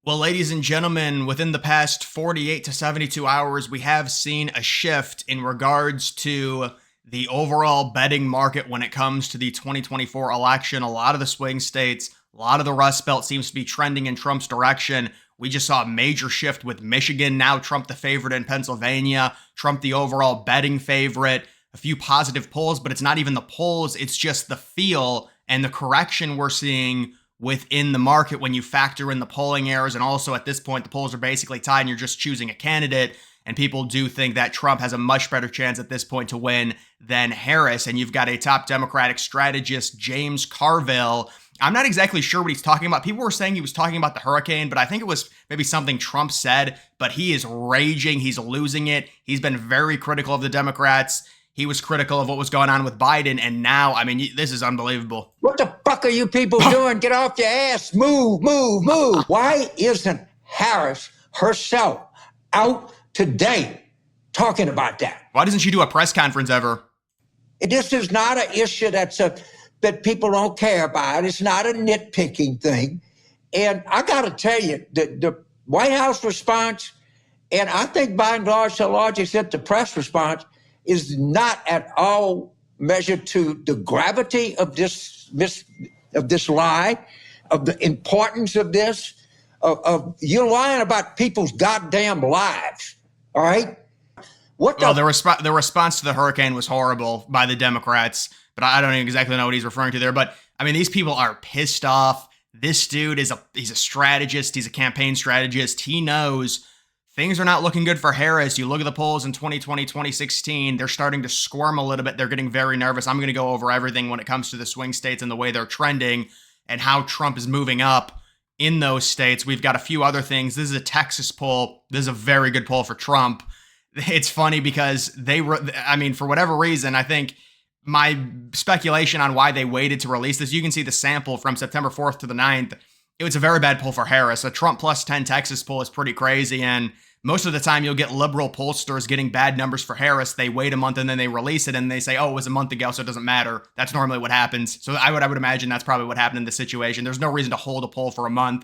Well, ladies and gentlemen, within the past 48 to 72 hours, we have seen a shift in regards to the overall betting market when it comes to the 2024 election. A lot of the swing states, a lot of the Rust Belt seems to be trending in Trump's direction. We just saw a major shift with Michigan, now Trump the favorite in Pennsylvania, Trump the overall betting favorite, a few positive polls, but it's not even the polls, it's just the feel and the correction we're seeing within the market when you factor in the polling errors. And also at this point, the polls are basically tied and you're just choosing a candidate. And people do think that Trump has a much better chance at this point to win than Harris. And you've got a top Democratic strategist, James Carville. I'm not exactly sure what he's talking about. People were saying he was talking about the hurricane, but I think it was maybe something Trump said. But he is raging. He's losing it. He's been very critical of the Democrats. He was critical of what was going on with Biden, and now, I mean, this is unbelievable. What the fuck are you people doing? Get off your ass. Move, move, move. Why isn't Harris herself out today talking about that? Why doesn't she do a press conference ever? This is not an issue that people don't care about. It's not a nitpicking thing. And I got to tell you, the White House response, and I think by and large, to a large extent, the press response, is not at all measured to the gravity of this lie, of the importance of this, of you lying about people's goddamn lives. All right. The response to the hurricane was horrible by the Democrats, but I don't exactly know what he's referring to there. But I mean, these people are pissed off. This dude he's a strategist. He's a campaign strategist. He knows things are not looking good for Harris. You look at the polls in 2020, 2016, they're starting to squirm a little bit. They're getting very nervous. I'm going to go over everything when it comes to the swing states and the way they're trending and how Trump is moving up in those states. We've got a few other things. This is a Texas poll. This is a very good poll for Trump. It's funny because for whatever reason, I think my speculation on why they waited to release this, you can see the sample from September 4th to the 9th. It was a very bad poll for Harris. A Trump plus 10 Texas poll is pretty crazy. And most of the time you'll get liberal pollsters getting bad numbers for Harris. They wait a month and then they release it and they say, oh, it was a month ago, so it doesn't matter. That's normally what happens. So I would imagine that's probably what happened in this situation. There's no reason to hold a poll for a month,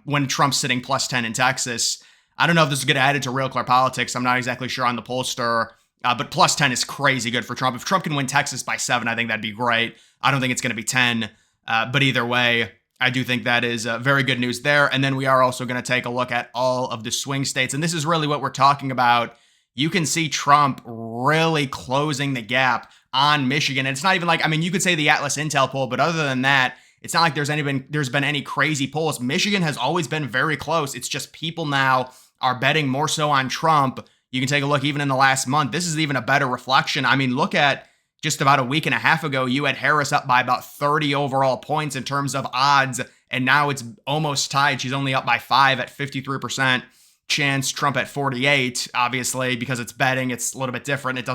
when Trump's sitting plus 10 in Texas. I don't know if this is going to add it to Real Clear Politics. I'm not exactly sure on the pollster, but plus 10 is crazy good for Trump. If Trump can win Texas by 7, I think that'd be great. I don't think it's going to be 10, but either way, I do think that is very good news there. And then we are also going to take a look at all of the swing states. And this is really what we're talking about. You can see Trump really closing the gap on Michigan. And it's not even like, you could say the Atlas Intel poll, but other than that, it's not like there's been any crazy polls. Michigan has always been very close. It's just people now are betting more so on Trump. You can take a look even in the last month. This is even a better reflection. Look at just about a week and a half ago, you had Harris up by about 30 overall points in terms of odds, and now it's almost tied. She's only up by 5 at 53% chance, Trump at 48. Obviously, because it's betting, it's a little bit different. It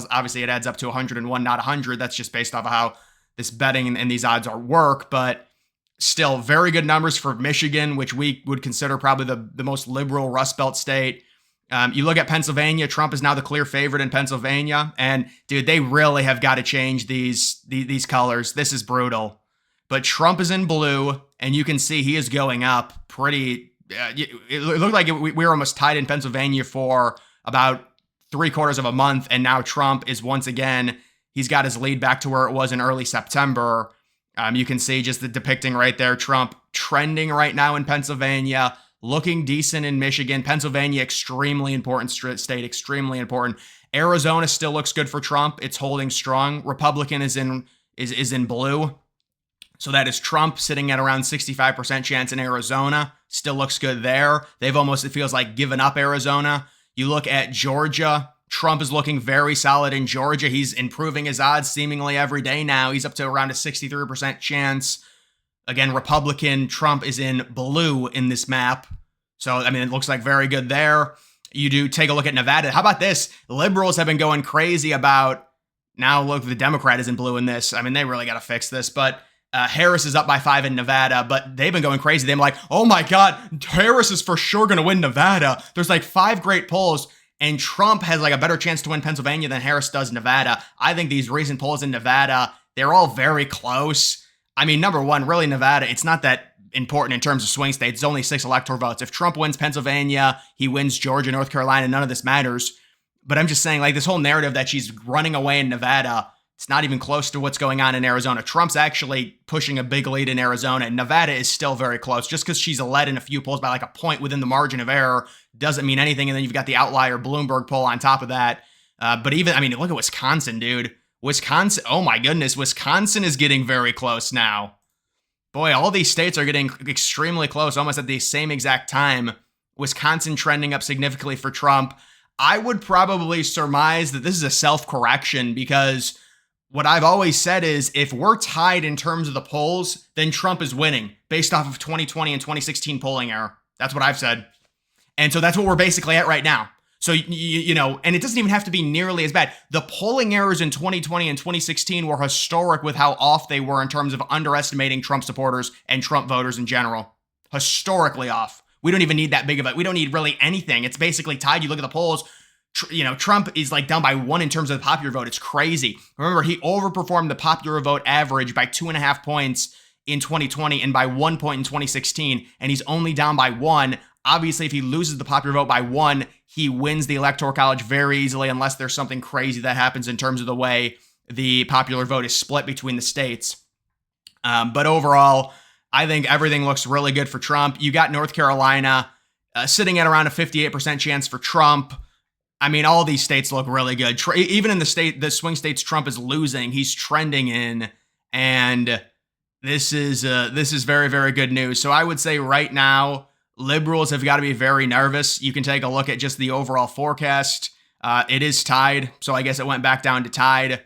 adds up to 101, not 100. That's just based off of how this betting and these odds are work, but still very good numbers for Michigan, which we would consider probably the most liberal Rust Belt state. You look at Pennsylvania, Trump is now the clear favorite in Pennsylvania. And dude, they really have got to change these colors. This is brutal. But Trump is in blue, and you can see he is going up pretty. It looked like we were almost tied in Pennsylvania for about 3/4 of a month. And now Trump is once again, he's got his lead back to where it was in early September. You can see just the depicting right there, Trump trending right now in Pennsylvania. Looking decent in Michigan. Pennsylvania, extremely important state, extremely important. Arizona still looks good for Trump. It's holding strong. Republican is in blue. So that is Trump sitting at around 65% chance in Arizona. Still looks good there. They've almost, it feels like, given up Arizona. You look at Georgia. Trump is looking very solid in Georgia. He's improving his odds seemingly every day now. He's up to around a 63% chance. Again, Republican, Trump is in blue in this map. So, it looks like very good there. You do take a look at Nevada. How about this? Liberals have been going crazy about, now look, the Democrat is in blue in this. They really got to fix this. But Harris is up by 5 in Nevada, but they've been going crazy. They're like, oh my God, Harris is for sure going to win Nevada. There's like 5 great polls, and Trump has like a better chance to win Pennsylvania than Harris does Nevada. I think these recent polls in Nevada, they're all very close. Number one, really Nevada, it's not that important in terms of swing states. It's only 6 electoral votes. If Trump wins Pennsylvania, he wins Georgia, North Carolina, none of this matters. But I'm just saying, like, this whole narrative that she's running away in Nevada, it's not even close to what's going on in Arizona. Trump's actually pushing a big lead in Arizona, and Nevada is still very close. Just because she's led in a few polls by like a point within the margin of error doesn't mean anything. And then you've got the outlier Bloomberg poll on top of that. But even, I mean, look at Wisconsin, dude. Wisconsin, oh my goodness, Wisconsin is getting very close now. Boy, all these states are getting extremely close, almost at the same exact time. Wisconsin trending up significantly for Trump. I would probably surmise that this is a self-correction, because what I've always said is if we're tied in terms of the polls, then Trump is winning based off of 2020 and 2016 polling error. That's what I've said. And so that's what we're basically at right now. So, you know, and it doesn't even have to be nearly as bad. The polling errors in 2020 and 2016 were historic with how off they were in terms of underestimating Trump supporters and Trump voters in general. Historically off. We don't even need that big of it. We don't need really anything. It's basically tied. You look at the polls, you know, Trump is like down by 1 in terms of the popular vote. It's crazy. Remember, he overperformed the popular vote average by 2.5 points in 2020 and by 1 point in 2016, and he's only down by 1. Obviously, if he loses the popular vote by 1, he wins the Electoral College very easily, unless there's something crazy that happens in terms of the way the popular vote is split between the states. But overall, I think everything looks really good for Trump. You got North Carolina sitting at around a 58% chance for Trump. I mean, all these states look really good. Even in the swing states Trump is losing, he's trending in, and this is very, very good news. So I would say right now, liberals have got to be very nervous. You can take a look at just the overall forecast. It is tied, so I guess it went back down to tied.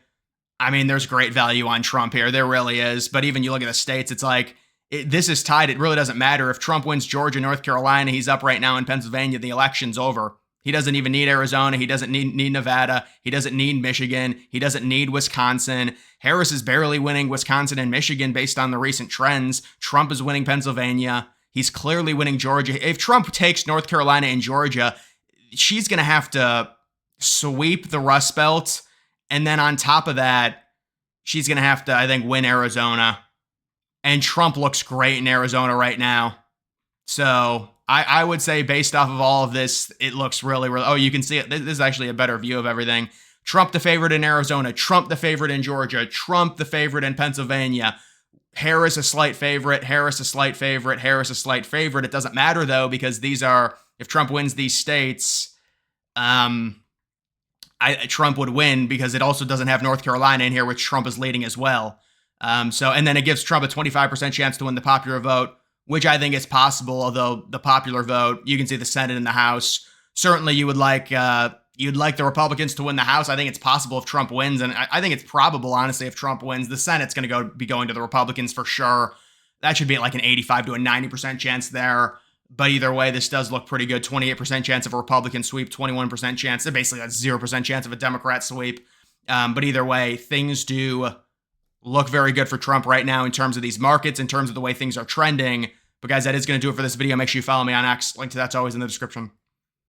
I mean, there's great value on Trump here. There really is. But even you look at the states, it's like, this is tied. It really doesn't matter. If Trump wins Georgia, North Carolina, he's up right now in Pennsylvania. The election's over. He doesn't even need Arizona. He doesn't need Nevada. He doesn't need Michigan. He doesn't need Wisconsin. Harris is barely winning Wisconsin and Michigan based on the recent trends. Trump is winning Pennsylvania. He's clearly winning Georgia. If Trump takes North Carolina and Georgia, she's going to have to sweep the Rust Belt. And then on top of that, she's going to have to, I think, win Arizona. And Trump looks great in Arizona right now. So I would say based off of all of this, it looks really, really, oh, you can see it. This is actually a better view of everything. Trump the favorite in Arizona. Trump the favorite in Georgia. Trump the favorite in Pennsylvania. Harris a slight favorite. Harris a slight favorite. Harris a slight favorite. It doesn't matter, though, because these are, if Trump wins these states, Trump would win, because it also doesn't have North Carolina in here, which Trump is leading as well. And then it gives Trump a 25% chance to win the popular vote, which I think is possible, although the popular vote, you can see the Senate and the House. Certainly you'd like the Republicans to win the House. I think it's possible if Trump wins, and I think it's probable, honestly, if Trump wins. The Senate's going to be going to the Republicans for sure. That should be like an 85 to a 90% chance there. But either way, this does look pretty good. 28% chance of a Republican sweep, 21% chance. Basically, that's 0% chance of a Democrat sweep. But either way, things do look very good for Trump right now in terms of these markets, in terms of the way things are trending. But guys, that is going to do it for this video. Make sure you follow me on X. Link to that's always in the description.